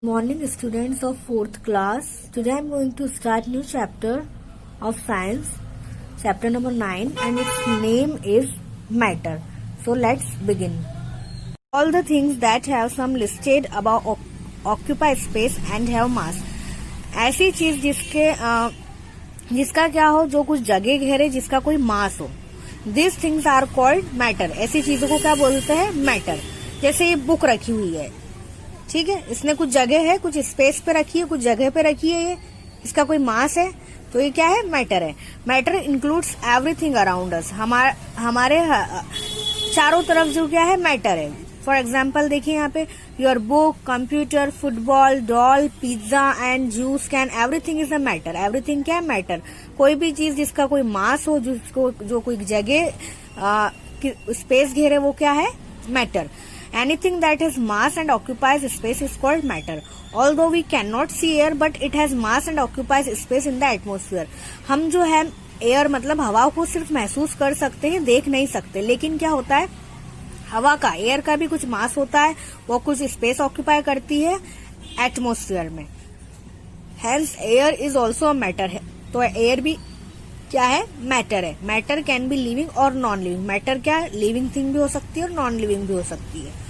Morning students of 4th class. Today I am going to start new chapter of science, chapter number 9, and its name is matter. So let's begin. All the things that have some listed above occupy space and have mass. ऐसी चीज जिसका क्या हो, जो कुछ जगह घेरे, जिसका कोई मास हो. These things are called matter. ऐसी चीजों को क्या बोलते हैं? मैटर. जैसे ये बुक रखी हुई है, ठीक है, इसने कुछ जगह है, कुछ स्पेस पे रखी है, कुछ जगह पे रखी है, ये इसका कोई मास है, तो ये क्या है? मैटर है. Matter includes everything around us. हमारे चारों तरफ जो क्या है? मैटर है. फॉर एग्जाम्पल देखिए यहाँ पे, your book, computer, football, doll, pizza and juice can, everything is a matter. Everything क्या है? मैटर. कोई भी चीज जिसका कोई मास हो, जो कोई जगह स्पेस घेरे, वो क्या है? Matter. Anything that has mass and occupies space is called matter. Although we cannot see air, but it has mass and occupies space in the atmosphere. हम जो है एयर मतलब हवा को सिर्फ महसूस कर सकते हैं, देख नहीं सकते. लेकिन क्या होता है? हवा का, एयर का भी कुछ मास होता है, वो कुछ स्पेस ऑक्यूपाई करती है एटमोस्फियर में. Hence air is also a matter है. तो एयर भी क्या है? मैटर है. मैटर कैन बी लिविंग और नॉन लिविंग. मैटर क्या है? लिविंग थिंग भी हो सकती है और नॉन लिविंग भी हो सकती है.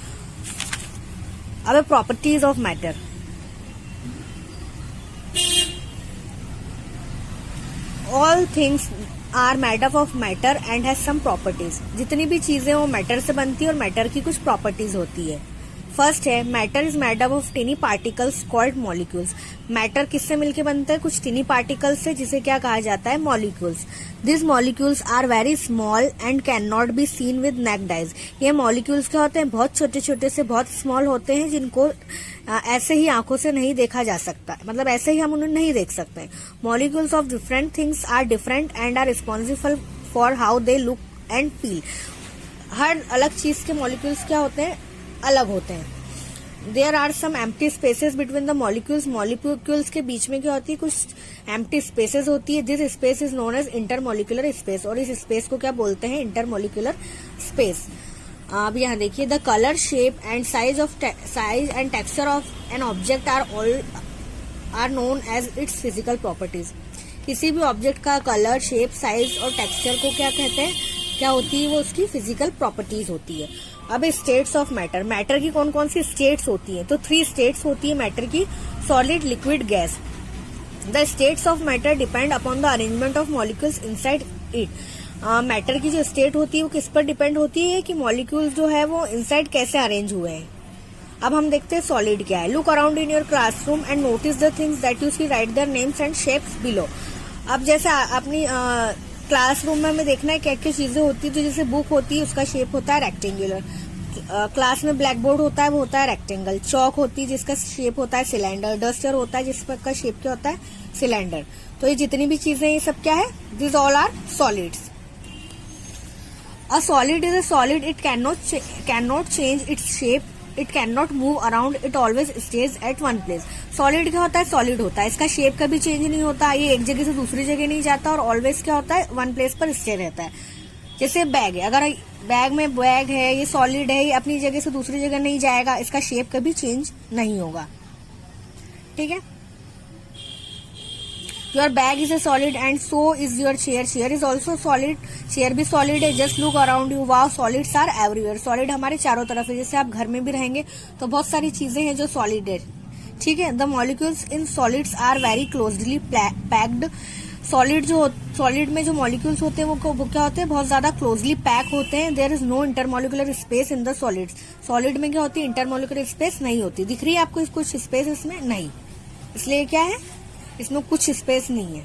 अब properties of matter. All things are made up of matter and has some properties. जितनी भी चीजें वो मैटर से बनती है और मैटर की कुछ प्रॉपर्टीज होती है. फर्स्ट है, matter is made up of टिनी particles called molecules. Matter किससे मिलके बनता है? कुछ टिनी पार्टिकल्स से, जिसे क्या कहा जाता है? Molecules. This molecules are very small and can not be seen with naked eyes. ये मॉलिक्यूल्स क्या होते हैं? बहुत छोटे छोटे से, बहुत स्मॉल होते हैं, जिनको ऐसे ही आंखों से नहीं देखा जा सकता, मतलब ऐसे ही हम उन्हें नहीं देख सकते. Molecules of different things are different and are responsible for how they look and feel. हर अलग चीज के मॉलिक्यूल्स क्या होते हैं? अलग होते हैं. There are some empty spaces between the molecules. Molecules के बीच में क्या होती है? कुछ एम्प्टी स्पेसेस होती है. This space is known as intermolecular space. और इस स्पेस को क्या बोलते हैं? Intermolecular space. अब यहाँ देखिए, the colour, shape and size and texture of an object are known as its physical properties. किसी भी ऑब्जेक्ट का कलर, शेप, साइज और टेक्सचर को क्या कहते हैं? क्या होती है? वो उसकी फिजिकल प्रॉपर्टीज होती है. अब स्टेट्स ऑफ मैटर. मैटर की कौन कौन सी स्टेट्स होती हैं? तो 3 स्टेट्स होती है मैटर की: solid, liquid, gas. The states of matter depend upon the arrangement of molecules inside it. Matter की जो स्टेट होती है वो किस पर डिपेंड होती है? कि मॉलिक्यूल्स जो है वो इनसाइड कैसे अरेंज हुए हैं. अब हम देखते हैं सॉलिड क्या है. Look around in your classroom and notice the things that you see, write their names and shapes below. अब जैसे अपनी क्लासरूम में हमें देखना है क्या क्या चीजें होती है. तो जैसे बुक होती है, उसका शेप होता है रेक्टेंगुलर. क्लास में ब्लैक बोर्ड होता है, वो होता है रेक्टेंगल. चौक होती है, जिसका शेप होता है सिलेंडर. डस्टर होता है, जिसका शेप क्या होता है? सिलेंडर. तो ये जितनी भी चीजें, ये सब क्या है? This all are solids. A solid is a solid. It can not change its shape. It can not move around. It always stays at one place. Solid क्या होता है? सॉलिड होता है, इसका शेप कभी चेंज नहीं होता, ये एक जगह से दूसरी जगह नहीं जाता, और ऑलवेज क्या होता है? वन प्लेस पर स्टे रहता है. जैसे बैग है, अगर बैग में बैग है, ये सॉलिड है, ये अपनी जगह से दूसरी जगह नहीं जाएगा, इसका शेप कभी चेंज नहीं होगा. ठीक है. Your bag is a solid and so is your chair. Chair is also solid. Chair भी सॉलिड है. Just look around you. Wow, solids are everywhere. Solid हमारे चारों तरफ है. जैसे आप घर में भी रहेंगे तो बहुत सारी चीजें हैं जो सॉलिड है. ठीक है. The molecules in solids are very closely packed. Solid में जो मॉलिक्यूल्स होते हैं वो क्या होते हैं? बहुत ज्यादा क्लोजली पैक होते हैं. There is no intermolecular space in the solids. Solid में क्या होती है? इंटरमॉलिक्यूलर स्पेस नहीं होती. दिख रही है आपको कुछ स्पेस इसमें? नहीं. इसलिए क्या है? इसमें कुछ स्पेस नहीं है.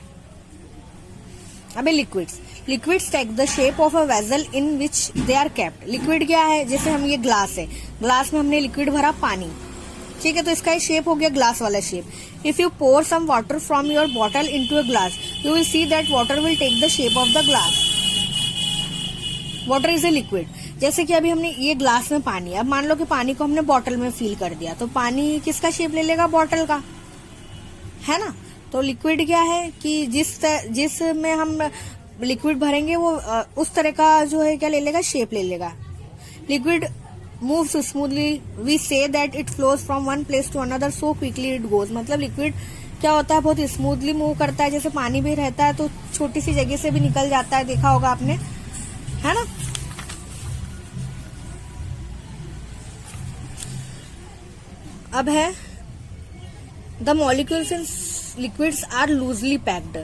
अबे liquids. Liquids take the shape of a vessel in which they are kept. Liquid क्या है? जैसे हम, ये ग्लास है, ग्लास में हमने लिक्विड भरा, पानी. ठीक है. तो इसका शेप हो गया ग्लास वाला shape. If you pour some water from your bottle into a glass, you will see that water will take the shape of the glass. Water is a liquid. जैसे कि अभी हमने ये ग्लास में पानी, अब मान लो कि पानी को हमने बॉटल में फिल कर दिया, तो पानी किसका शेप ले लेगा? बॉटल का, है ना. तो लिक्विड क्या है? कि जिस में हम लिक्विड भरेंगे वो उस तरह का जो है क्या ले लेगा? शेप ले लेगा. Liquid moves smoothly, we say that it flows from one place to another so quickly it goes. मतलब लिक्विड क्या होता है, बहुत स्मूथली मूव करता है, जैसे पानी भी रहता है तो छोटी सी जगह से भी निकल जाता है, देखा होगा आपने, है ना। अब है the molecules in liquids are loosely packed.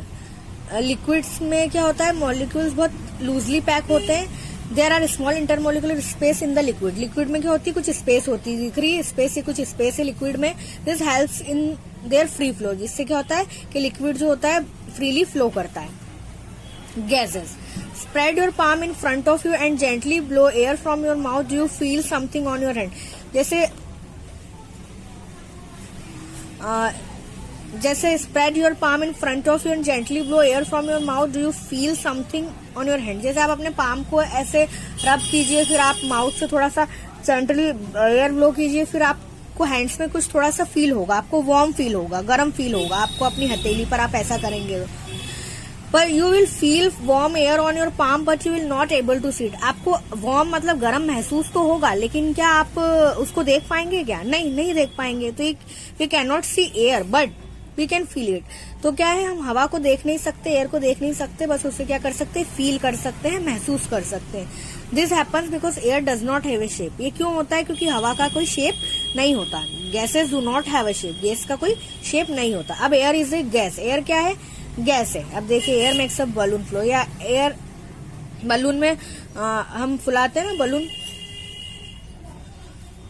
Liquids में क्या होता है, मॉलिक्यूल्स बहुत लूजली पैक होते हैं। There are small intermolecular space in the liquid. Liquid में क्या होती है, कुछ स्पेस होती है, दिख रही है स्पेस, कुछ स्पेस है लिक्विड में। This helps in their free flow, जिससे क्या होता है कि लिक्विड जो होता है फ्रीली फ्लो करता है। Gases, spread your palm in front of you and gently blow air from your mouth, do you feel something on your hand. जैसे spread your palm in front of you and gently blow air from your mouth, do you feel something on your hand. जैसे आप अपने palm को ऐसे रब कीजिए, फिर आप माउथ से थोड़ा सा जेंटली एयर ब्लो कीजिए, फिर आपको हैंड्स में कुछ थोड़ा सा फील होगा, आपको वार्म फील होगा, गर्म फील होगा आपको अपनी हथेली पर, आप ऐसा करेंगे पर you will feel warm air on your palm but you will not able to see it. आपको वार्म मतलब गर्म महसूस तो होगा, लेकिन क्या आप उसको देख पाएंगे क्या, नहीं देख पाएंगे। तो we can not see air but we can feel it. तो क्या है, हम हवा को देख नहीं सकते, एयर को देख नहीं सकते, बस उससे क्या कर सकते हैं, फील कर सकते हैं, महसूस कर सकते हैं। This happens because air does not have a shape. ये क्यों होता है, क्योंकि हवा का कोई शेप नहीं होता। Gases do not have a shape, gas का कोई शेप नहीं होता। अब air is a gas, air क्या है, गैस है। अब देखिए, air makes a balloon flow, या एयर बलून में हम फुलाते हैं ना balloon.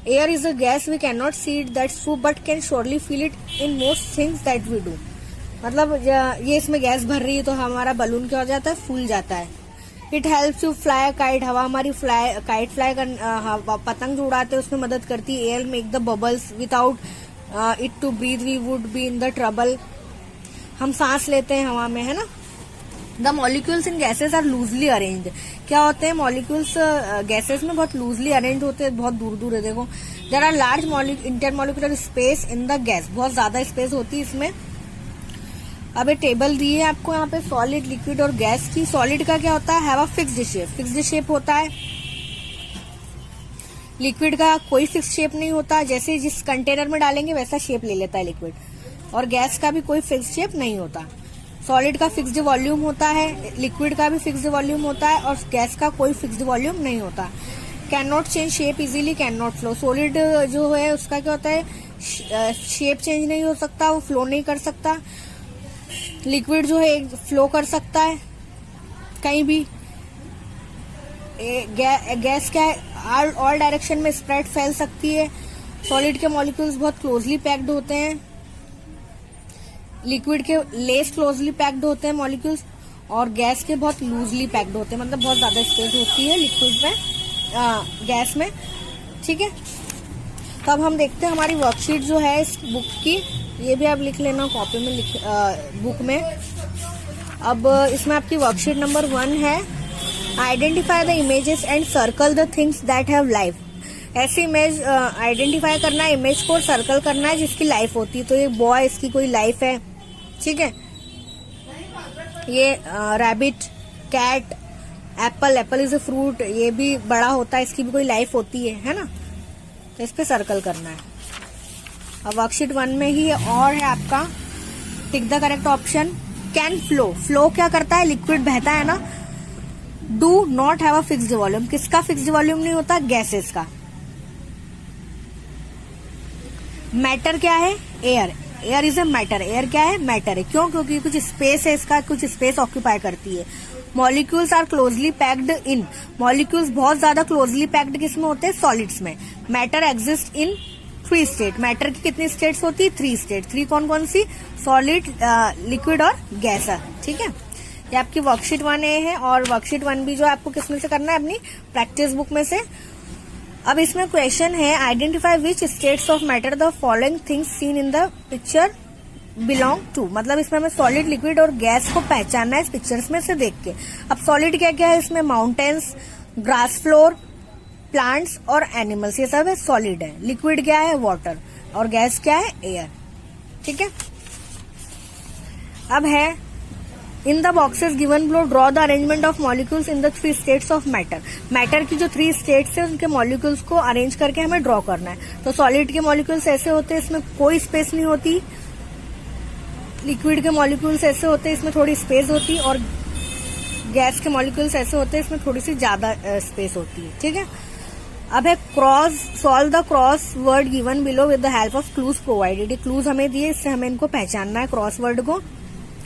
Air is a gas, we can not see it, that's true, but can surely feel it in most things that we do. मतलब ये इसमें गैस भर रही है तो हमारा बलून क्या हो जाता है, फूल जाता है। It helps you fly kite, हवा हमारी काइट फ्लाई पतंग जो उड़ाते हैं उसमें मदद करती है। Air make the bubbles, without it to breathe we would be in the trouble. हम सांस लेते हैं हवा में, है ना। The molecules in gases are loosely arranged. क्या होते हैं मॉलिक्यूल्स गैसेस में, बहुत लूजली अरेंज होते हैं, बहुत दूर दूर है। देखो, there are large intermolecular space in the gas, बहुत ज्यादा स्पेस होती है इसमें। अब एक टेबल दी है आपको यहाँ पे सॉलिड, लिक्विड और गैस की। सॉलिड का क्या होता है, have a fixed shape, fixed shape होता है। लिक्विड का कोई फिक्स शेप नहीं होता, जैसे जिस कंटेनर में डालेंगे वैसा शेप ले लेता है लिक्विड। और गैस का भी कोई फिक्स शेप नहीं होता। सॉलिड का फिक्स्ड वॉल्यूम होता है, लिक्विड का भी फिक्स्ड वॉल्यूम होता है, और गैस का कोई फिक्स्ड वॉल्यूम नहीं होता। Can not change shape easily, can not flow. Solid जो है उसका क्या होता है, शेप चेंज नहीं हो सकता, वो फ्लो नहीं कर सकता। लिक्विड जो है फ्लो कर सकता है कहीं भी। गैस क्या है, ऑल डायरेक्शन में स्प्रेड फैल सकती है। सॉलिड के मॉलिक्यूल्स बहुत क्लोजली पैक्ड होते हैं, लिक्विड के लेस क्लोजली पैक्ड होते हैं मॉलिक्यूल्स, और गैस के बहुत लूजली पैक्ड होते हैं, मतलब बहुत ज्यादा स्पेस होती है लिक्विड में, गैस में। ठीक है, तो अब हम देखते हैं हमारी वर्कशीट जो है इस बुक की, ये भी आप लिख लेना कॉपी में, बुक में। अब इसमें आपकी वर्कशीट नंबर 1 है, identify the images and circle the things that have life. ऐसी इमेज आइडेंटिफाई करना है, इमेज को सर्कल करना है जिसकी लाइफ होती है। तो ये बॉय, इसकी कोई लाइफ है, ठीक है। ये rabbit, cat, apple, apple is a fruit, ये भी बड़ा होता है, इसकी भी कोई लाइफ होती है ना। तो इस पे सर्कल करना है। अब वर्कशीट 1 में ही और है आपका, tick the correct option. Can flow, flow क्या करता है, लिक्विड बहता है ना। Do not have a fixed volume, किसका फिक्स्ड वॉल्यूम नहीं होता, गैसेस का। मैटर क्या है, air, air is a matter, air क्या है, मैटर है। क्यों, क्योंकि कुछ स्पेस है इसका, कुछ स्पेस ऑक्यूपाई करती है। Molecules are closely packed in, molecules बहुत ज्यादा क्लोजली पैक्ड किसमें होते हैं, सॉलिड्स में। Matter exist in 3 state, matter की कितनी स्टेट्स होती है, 3 स्टेट। 3 कौन कौन सी, सॉलिड, लिक्विड और गैस, ठीक है। ये आपकी वर्कशीट 1A है, और वर्कशीट 1B जो आपको किसमें से करना है, अपनी प्रैक्टिस बुक में से। अब इसमें क्वेश्चन है, identify which states of matter the following things seen in the picture belong to. मतलब इसमें हमें सॉलिड, लिक्विड और गैस को पहचानना है इस पिक्चर्स में से देख के। अब सॉलिड क्या क्या है इसमें, माउंटेन्स, ग्रास फ्लोर, प्लांट्स और एनिमल्स, ये सब है सॉलिड है। लिक्विड क्या है, वाटर, और गैस क्या है, एयर, ठीक है। अब है in the boxes given below draw the arrangement of molecules in the 3 states of matter. Matter की जो 3 स्टेट्स है उनके मॉलिक्यूल्स को अरेंज करके हमें ड्रॉ करना है। तो सॉलिड के मॉलिक्यूल्स ऐसे होते हैं, इसमें कोई स्पेस नहीं होती। लिक्विड के मॉलिक्यूल्स ऐसे होते हैं, इसमें थोड़ी स्पेस होती है। और गैस के मॉलिक्यूल्स ऐसे होते हैं, इसमें थोड़ी सी ज्यादा स्पेस होती है। ठीक है, अब है cross, solve the cross word given below with the help of clues provided. ये क्लूज हमें दिए, इससे हमें इनको पहचानना है क्रॉस वर्ड को।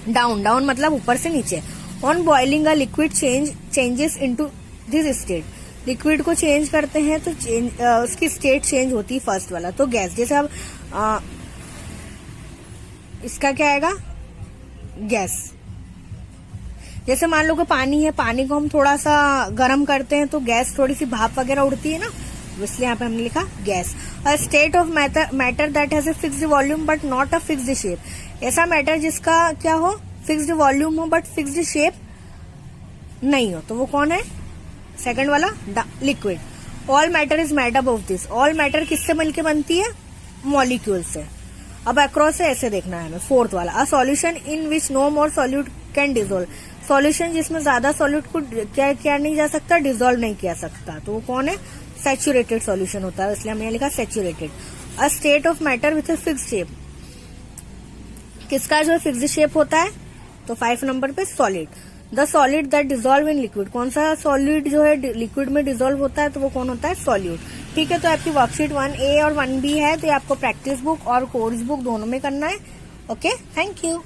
डाउन, डाउन मतलब ऊपर से नीचे। On boiling a liquid changes into this state. Liquid को चेंज करते हैं तो उसकी स्टेट चेंज होती है फर्स्ट वाला, तो गैस। जैसे अब इसका क्या आएगा, गैस। जैसे मान लो कि पानी है, पानी को हम थोड़ा सा गर्म करते हैं तो गैस, थोड़ी सी भाप वगैरह उड़ती है ना, इसलिए यहाँ पे हमने लिखा gas. A state of matter that has a fixed volume but not a fixed shape. ऐसा मैटर जिसका क्या हो, फिक्स्ड वॉल्यूम हो बट फिक्स्ड शेप नहीं हो, तो वो कौन है, सेकंड वाला, liquid. All matter is made up of this. All matter किससे मिलकर बनती है, मॉलिक्यूल से। अब अक्रॉस से ऐसे देखना है हमें, फोर्थ वाला। A solution in which no more solute can dissolve. Solution जिसमें ज्यादा सॉल्यूट को क्या नहीं जा सकता, डिजोल्व नहीं किया सकता, तो वो कौन है, सैचुरेटेड सॉल्यूशन होता है, इसलिए हमने लिखा saturated. A state of matter with a fixed shape. किसका जो फिक्स्ड शेप होता है, तो 5 नंबर पे solid. The solid that dissolve in liquid. कौन सा सॉलिड जो है लिक्विड में डिजोल्व होता है, तो वो कौन होता है, सॉल्यूट। ठीक है, तो आपकी वर्कशीट 1A और 1B है, तो ये आपको प्रैक्टिस बुक और कोर्स बुक दोनों में करना है। Okay, thank you.